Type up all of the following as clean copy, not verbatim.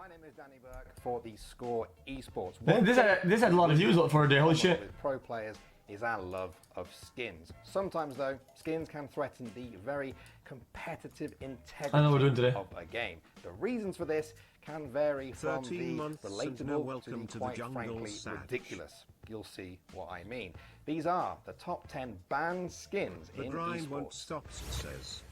My name is Danny Burke for theScore Esports. This had a lot of views for a day, holy shit. With pro players is our love of skins. Sometimes though, skins can threaten the very competitive integrity of a game. The reasons for this can vary from the relatable to the quite frankly ridiculous. You'll see what I mean. These are the top 10 banned skins in esports.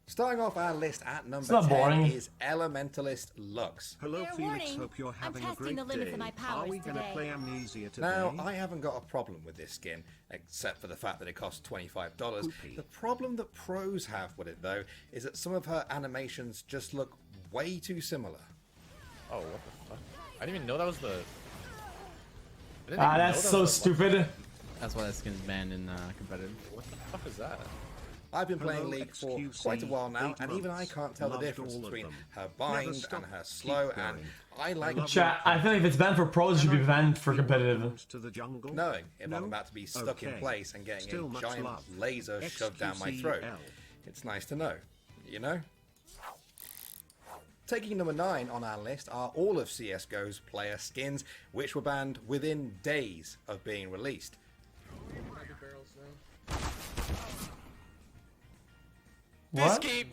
Starting off our list at number 10 is Elementalist Lux. Hello Felix, hope you're having a great day. Are we going to play Amnesia today? Now, I haven't got a problem with this skin, except for the fact that it costs $25. Poopy. The problem that pros have with it, though, is that some of her animations just look way too similar. Oh, what the fuck? I didn't even know that was the... That's so stupid. That's why that skin's banned in competitive. What the fuck is that? I've been playing League for quite a while now, and even I can't tell the difference between her bind and her slow, and I like... Chat, I feel like if it's banned for pros, it should be banned for competitive. Knowing if I'm about to be stuck in place and getting a giant laser shoved down my throat. It's nice to know, you know? Taking number 9 on our list are all of CSGO's player skins, which were banned within days of being released. What? This game,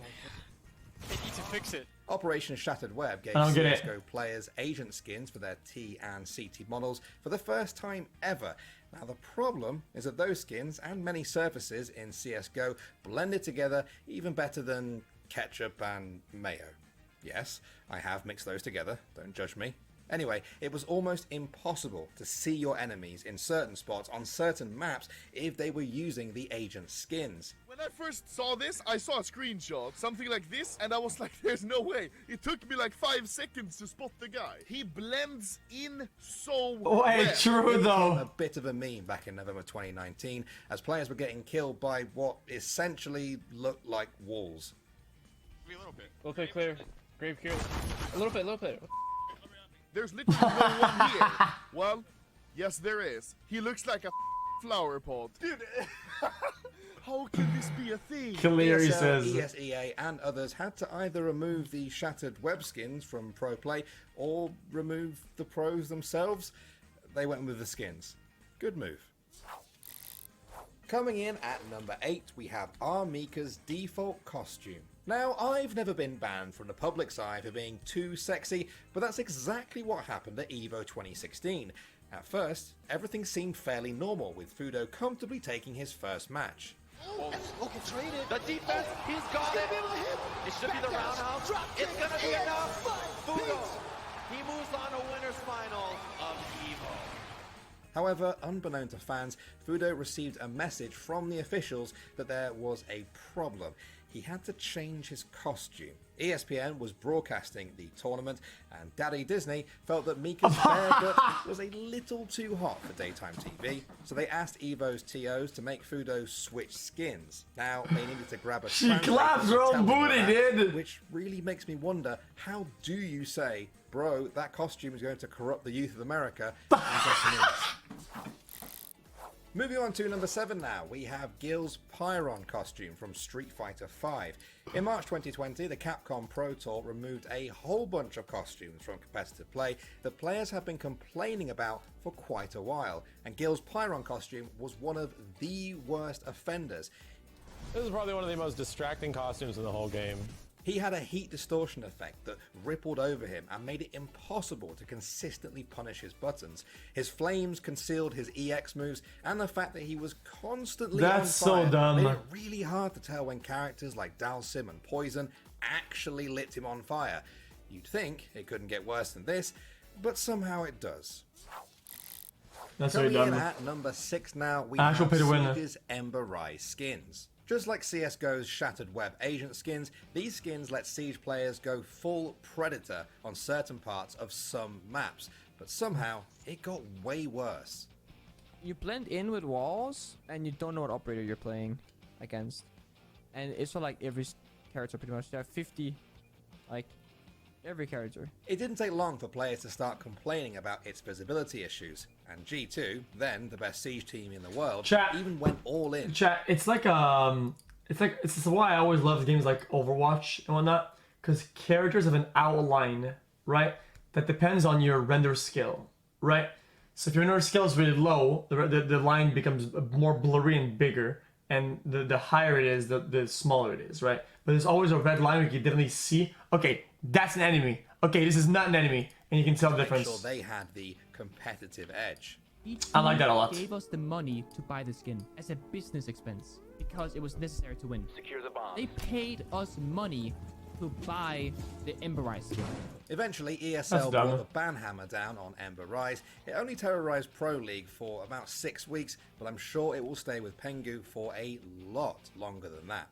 they need to fix it. Operation Shattered Web gave I don't get CSGO players agent skins for their T and CT models for the first time ever. Now the problem is that those skins and many surfaces in CSGO blended together even better than ketchup and mayo. Yes, I have mixed those together, don't judge me. Anyway, it was almost impossible to see your enemies in certain spots on certain maps if they were using the agent skins. When I first saw this, I saw a screenshot, something like this, and I was like, there's no way. It took me like 5 seconds to spot the guy. He blends in so well. True though. A bit of a meme back in November 2019 as players were getting killed by what essentially looked like walls. A little bit. A little bit clear. Grave cure. A little bit. There's literally no one here. Well, yes there is. He looks like a flower pot. Dude, how can this be a thing? Clear, he ESL, says. ESEA and others had to either remove the shattered web skins from pro play or remove the pros themselves. They went with the skins. Good move. Coming in at number 8, we have Armika's default costume. Now, I've never been banned from the public's eye for being too sexy, but that's exactly what happened at EVO 2016. At first, everything seemed fairly normal, with Fudo comfortably taking his first match. Okay, traded. The defense, he's got it. It should be the roundhouse. It's gonna be enough. Fudo, he moves on to winner's final of EVO. However, unbeknown to fans, Fudo received a message from the officials that there was a problem. He had to change his costume. ESPN was broadcasting the tournament, and Daddy Disney felt that Mika's haircut was a little too hot for daytime TV, so they asked EVO's TOs to make Fudo switch skins. Now, they needed to grab a She claps her own booty, dude! Which really makes me wonder, how do you say, bro, that costume is going to corrupt the youth of America? Moving on to number 7 now, we have Gil's Pyron costume from Street Fighter V. In March 2020, the Capcom Pro Tour removed a whole bunch of costumes from competitive play that players have been complaining about for quite a while, and Gil's Pyron costume was one of the worst offenders. This is probably one of the most distracting costumes in the whole game. He had a heat distortion effect that rippled over him and made it impossible to consistently punish his buttons. His flames concealed his EX moves, and the fact that he was constantly on fire so dumb. made it really hard to tell when characters like Dalsim and Poison actually lit him on fire. You'd think it couldn't get worse than this, but somehow it does. That's Coming very in dumb. at number 6 now, we Actual have pay to win. Siege's Ember Rise skins. Just like CSGO's Shattered Web agent skins, these skins let Siege players go full Predator on certain parts of some maps, but somehow it got way worse. You blend in with walls, and you don't know what operator you're playing against. And it's for like every character pretty much. There are 50, like, every character. It didn't take long for players to start complaining about its visibility issues, and G2, then the best Siege team in the world, even went all in. Chat, it's like it's why I always love games like Overwatch and whatnot, because characters have an outline, right? That depends on your render skill, right? So if your render skill is really low, the line becomes more blurry and bigger, and the higher it is, the smaller it is, right? But there's always a red line where you can definitely see, okay, that's an enemy. Okay, this is not an enemy, and you can tell the difference. Make sure they had the competitive edge. I like that a lot. Gave us the money to buy the skin as a business expense because it was necessary to win. Secure the bomb. They paid us money to buy the Ember Rise skin. Eventually, ESL brought the ban hammer down on Ember Rise. It only terrorized Pro League for about 6 weeks, but I'm sure it will stay with Pengu for a lot longer than that.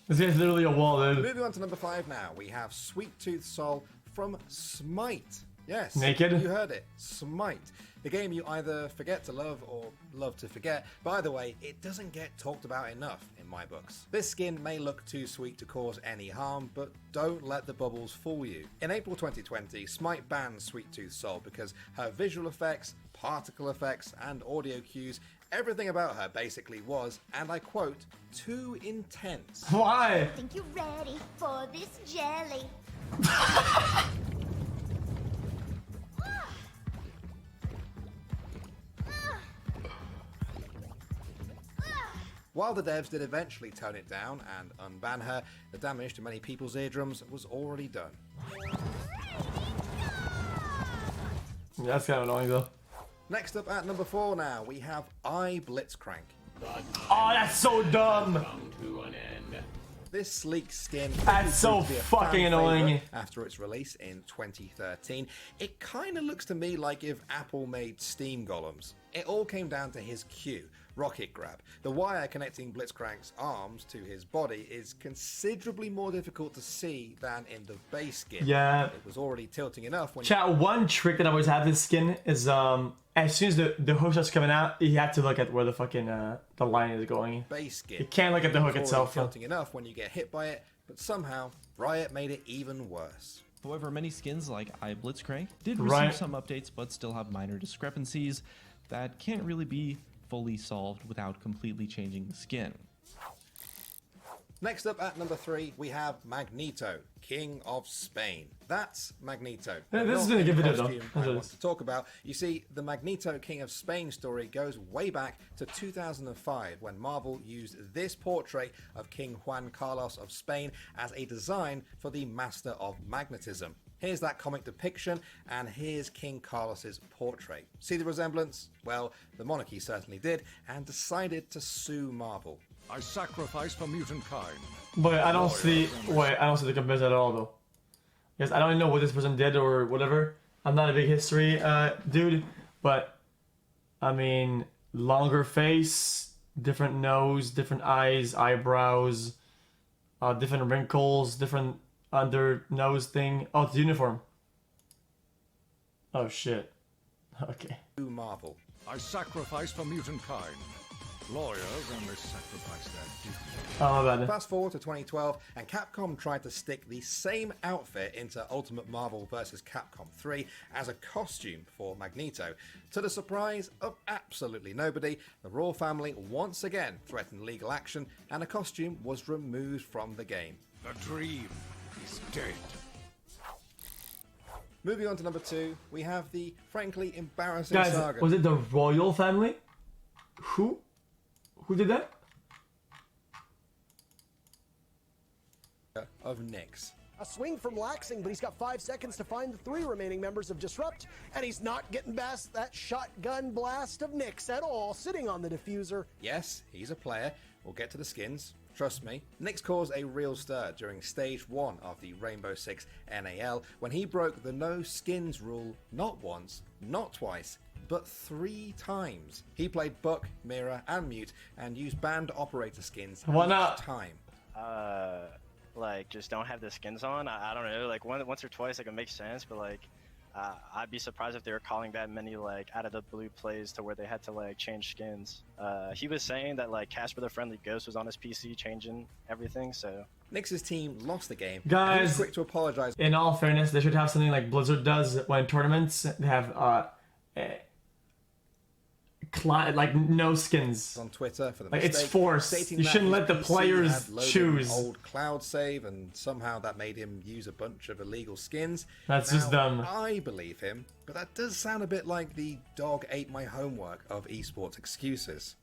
This guy's literally a wall, dude. Moving on to number 5 now, we have Sweet Tooth Soul from Smite. Yes, Naked? You heard it, Smite. The game you either forget to love or love to forget. By the way, it doesn't get talked about enough in my books. This skin may look too sweet to cause any harm, but don't let the bubbles fool you. In April 2020, Smite banned Sweet Tooth Soul because her visual effects, particle effects, and audio cues, everything about her basically was, and I quote, too intense. Why? I think you're ready for this jelly. While the devs did eventually tone it down and unban her, the damage to many people's eardrums was already done. That's kind of annoying though. Next up at number 4 now, we have Blitzcrank. Oh, that's so dumb! This sleek skin That's so fucking annoying. after its release in 2013. It kind of looks to me like if Apple made Steam golems. It all came down to his Q, rocket grab. The wire connecting Blitzcrank's arms to his body is considerably more difficult to see than in the base skin. Yeah. It was already tilting enough when Chat, one trick that I always have this skin is as soon as the hook starts coming out, you have to look at where the fucking the line is going. base skin. You can't look at the hook It's itself. already tilting enough when you get hit by it, but somehow Riot made it even worse. However, many skins like Blitzcrank did receive some updates but still have minor discrepancies that can't really be fully solved without completely changing the skin. Next up at number 3, we have Magneto, King of Spain. That's Magneto. Yeah, this Not is been a good the video, costume though. I want to talk about. You see, the Magneto King of Spain story goes way back to 2005 when Marvel used this portrait of King Juan Carlos of Spain as a design for the Master of Magnetism. Here's that comic depiction, and here's King Carlos's portrait. See the resemblance? Well, the monarchy certainly did, and decided to sue Marvel. I sacrifice for mutant kind. But I don't see the comparison at all though. Because I don't even know what this person did or whatever. I'm not a big history dude, but I mean, longer face, different nose, different eyes, eyebrows, different wrinkles, different under nose thing. Oh, it's uniform. Oh shit. Okay. Marvel. I sacrifice for mutant kind. Lawyers only sacrifice their duty. Oh, my bad. Fast forward to 2012, and Capcom tried to stick the same outfit into Ultimate Marvel vs. Capcom 3 as a costume for Magneto. To the surprise of absolutely nobody, the Royal family once again threatened legal action, and a costume was removed from the game. The dream is dead. Moving on to number 2, we have the frankly embarrassing Guys, saga. was it the Royal family? Who did that? Of Nyx. A swing from Laxing, but he's got 5 seconds to find the 3 remaining members of Disrupt, and he's not getting past that shotgun blast of Nyx at all, sitting on the diffuser. Yes, he's a player. We'll get to the skins. Trust me. Nyx caused a real stir during Stage 1 of the Rainbow Six NAL when he broke the no skins rule not once, not twice, but 3 times. He played Buck, Mira, and Mute and used banned operator skins each time. Like, just don't have the skins on. I don't know, like once or twice like it makes sense, but like I'd be surprised if they were calling that many like out of the blue plays to where they had to like change skins. He was saying that like Casper the Friendly Ghost was on his PC changing everything, so Nyx's team lost the game. Guys, quick to apologize. In all fairness, they should have something like Blizzard does when tournaments. They have like no skins. On Twitter for the like it's mistake, forced. stating You that shouldn't his let the PC players had loaded choose. an old cloud save, and somehow that made him use a bunch of illegal skins. That's Now, just dumb. I believe him, but that does sound a bit like the dog ate my homework of esports excuses.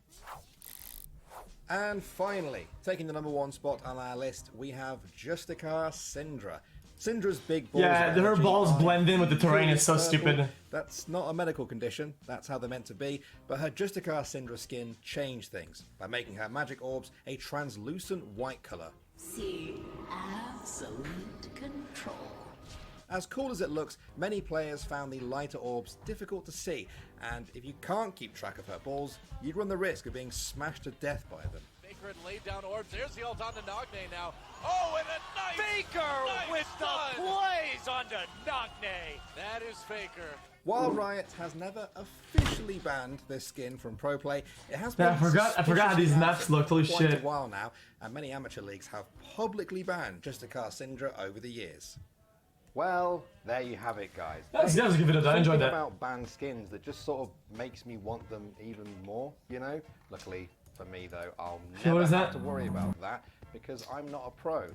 And finally, taking the #1 spot on our list, we have Justicar Syndra. Syndra's big balls. Yeah, her balls blend in with the terrain. It's so stupid. That's not a medical condition. That's how they're meant to be. But her Justicar Syndra skin changed things by making her magic orbs a translucent white color. See absolute control. As cool as it looks, many players found the lighter orbs difficult to see, and if you can't keep track of her balls, you'd run the risk of being smashed to death by them. Faker had laid down orbs. There's the ult on to Nagne now. Oh, and a nice Faker with the plays onto Nagne. That is Faker. While Riot has never officially banned this skin from pro play, it has been Yeah, I forgot how these maps looked. Holy quite shit. a while now, and many amateur leagues have publicly banned Justicar Syndra over the years. Well, there you have it, guys. That was a good video. I enjoyed that. About banned skins that just sort of makes me want them even more, you know? Luckily for me, though, I'll never have to worry about that because I'm not a pro.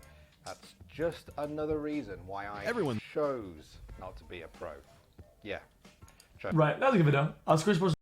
That's just another reason why I chose not to be a pro. Yeah. Right, that was a good video. xQc Esports